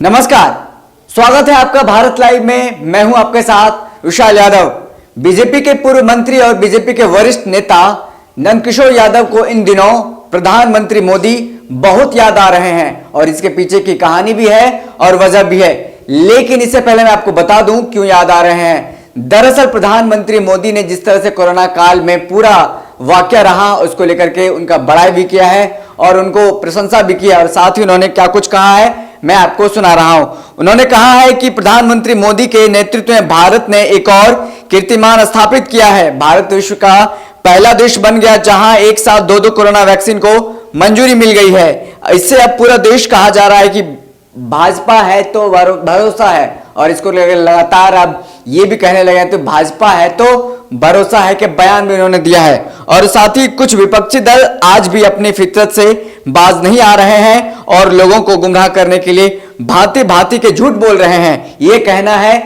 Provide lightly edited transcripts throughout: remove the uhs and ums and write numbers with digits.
नमस्कार, स्वागत है आपका भारत लाइव में। मैं हूं आपके साथ विशाल यादव। बीजेपी के पूर्व मंत्री और बीजेपी के वरिष्ठ नेता नंदकिशोर यादव को इन दिनों प्रधानमंत्री मोदी बहुत याद आ रहे हैं और इसके पीछे की कहानी भी है और वजह भी है। लेकिन इससे पहले मैं आपको बता दूं क्यों याद आ रहे हैं। दरअसल प्रधानमंत्री मोदी ने जिस तरह से कोरोना काल में पूरा वाकया रहा उसको लेकर के उनका बड़ाई भी किया है और उनको प्रशंसा भी किया और साथ ही उन्होंने क्या कुछ कहा है मैं आपको सुना रहा हूं। उन्होंने कहा है कि प्रधानमंत्री मोदी के नेतृत्व में भारत ने एक और कीर्तिमान स्थापित किया है। भारत विश्व का पहला देश बन गया जहां एक साथ दो कोरोना वैक्सीन को मंजूरी मिल गई है। इससे अब पूरा देश कहा जा रहा है कि भाजपा है तो भरोसा है और इसको लगातार अब ये भी कहने लगे तो भाजपा है तो भरोसा है कि बयान भी उन्होंने दिया है। और साथ ही कुछ विपक्षी दल आज भी अपनी फितरत से बाज नहीं आ रहे हैं और लोगों को गुमराह करने के लिए भांति भांति के झूठ बोल रहे हैं। ये कहना है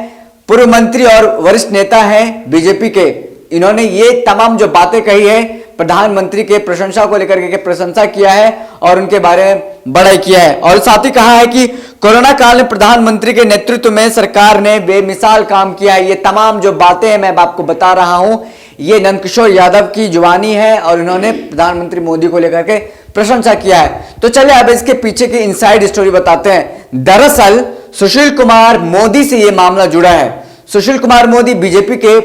पूर्व मंत्री और वरिष्ठ नेता हैं बीजेपी के। इन्होंने ये तमाम जो बातें कही है प्रधानमंत्री के प्रशंसा को लेकर के प्रशंसा किया है और उनके बारे में बड़ाई किया है और साथ ही कहा है कि कोरोना काल में प्रधानमंत्री के नेतृत्व में सरकार ने बेमिसाल काम किया है। ये तमाम जो बातें हैं मैं आपको बता रहा हूं, ये नंदकिशोर यादव की जुबानी है और इन्होंने प्रधानमंत्री मोदी को लेकर के प्रशंसा किया है। तो चलिए अब इसके पीछे की इनसाइड स्टोरी बताते हैं। दरअसल सुशील कुमार मोदी से यह मामला जुड़ा है। सुशील कुमार मोदी बीजेपी के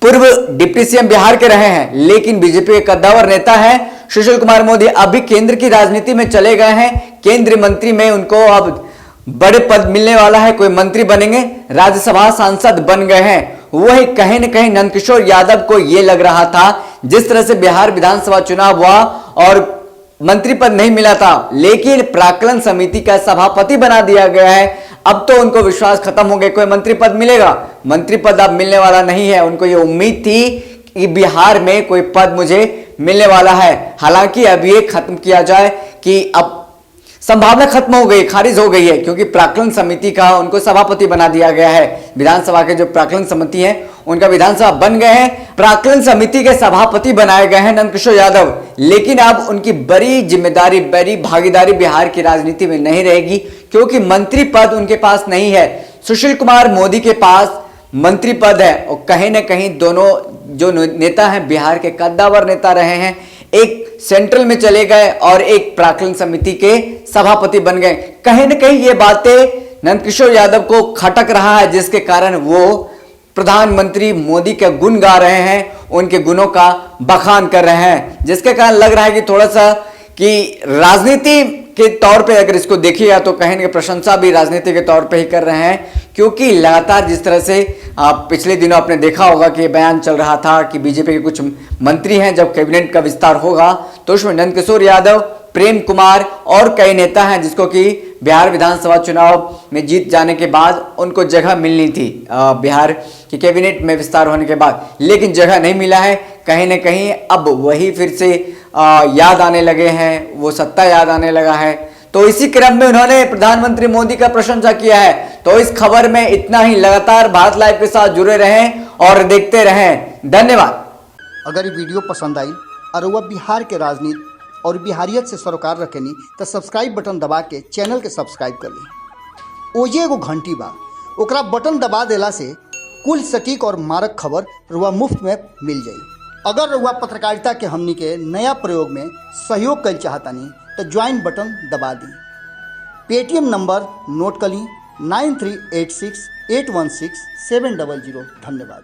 पूर्व डिप्टी सीएम बिहार के रहे हैं, लेकिन बीजेपी के कद्दावर नेता हैं सुशील कुमार मोदी। अभी केंद्र की राजनीति में चले गए हैं। केंद्रीय मंत्री में उनको अब बड़े पद मिलने वाला है, कोई मंत्री बनेंगे, राज्यसभा सांसद बन गए हैं। वही कहीं न कहीं नंदकिशोर यादव को यह लग रहा था जिस तरह से बिहार विधानसभा चुनाव हुआ और मंत्री पद नहीं मिला था, लेकिन प्राक्कलन समिति का सभापति बना दिया गया है। अब तो उनको विश्वास खत्म हो गया, कोई मंत्री पद मिलेगा। मंत्री पद अब मिलने वाला नहीं है। उनको ये उम्मीद थी कि बिहार में कोई पद मुझे मिलने वाला है। हालांकि अब ये खत्म किया जाए कि अब संभावना खत्म हो गई, खारिज हो गई है, क्योंकि प्राक्कलन समिति का उनको सभापति बना दिया गया है। विधानसभा के जो प्राक्कलन समिति है उनका विधानसभा बन गए हैं, प्राक्कलन समिति के सभापति बनाए गए हैं नंदकिशोर यादव। लेकिन अब उनकी बड़ी जिम्मेदारी, बड़ी भागीदारी बिहार की राजनीति में नहीं रहेगी, क्योंकि मंत्री पद उनके पास नहीं है। सुशील कुमार मोदी के पास मंत्री पद है और कहीं ना कहीं दोनों जो नेता हैं बिहार के कद्दावर नेता रहे हैं, एक सेंट्रल में चले गए और एक प्राक्कलन समिति के सभापति बन गए। कहीं ना कहीं ये बातें नंदकिशोर यादव को खटक रहा है, जिसके कारण वो प्रधानमंत्री मोदी के गुण गा रहे हैं, उनके गुणों का बखान कर रहे हैं, जिसके कारण लग रहा है कि थोड़ा सा कि राजनीति के तौर पे अगर इसको देखिएगा तो कहेंगे प्रशंसा भी राजनीति के तौर पे ही कर रहे हैं। क्योंकि लगातार जिस तरह से पिछले दिनों आपने देखा होगा कि बयान चल रहा था कि बीजेपी के कुछ मंत्री हैं, जब कैबिनेट का विस्तार होगा तो उसमें नंदकिशोर यादव, प्रेम कुमार और कई नेता हैं जिसको कि बिहार विधानसभा चुनाव में जीत जाने के बाद उनको जगह मिलनी थी बिहार की कैबिनेट में विस्तार होने के बाद, लेकिन जगह नहीं मिला है। कहीं ना कहीं अब वही फिर से याद आने लगे हैं, वो सत्ता याद आने लगा है। तो इसी क्रम में उन्होंने प्रधानमंत्री मोदी का प्रशंसा किया है। तो इस खबर में इतना ही। लगातार भारत लाइव के साथ जुड़े रहें और देखते रहें। धन्यवाद। अगर ये वीडियो पसंद आई और वह बिहार के राजनीति और बिहारियत से सरोकार रखेनी तो सब्सक्राइब बटन दबा के चैनल के सब्सक्राइब कर ली। ओजे एगो घंटी बा, ओकरा बटन दबा देला से कुल सटीक और मारक खबर रुआ मुफ्त में मिल जाई। अगर रुआ पत्रकारिता के हमनी के नया प्रयोग में सहयोग कर चाहतानी तो ज्वाइन बटन दबा दी। पेटीएम नंबर नोट कर ली 9386816700। धन्यवाद।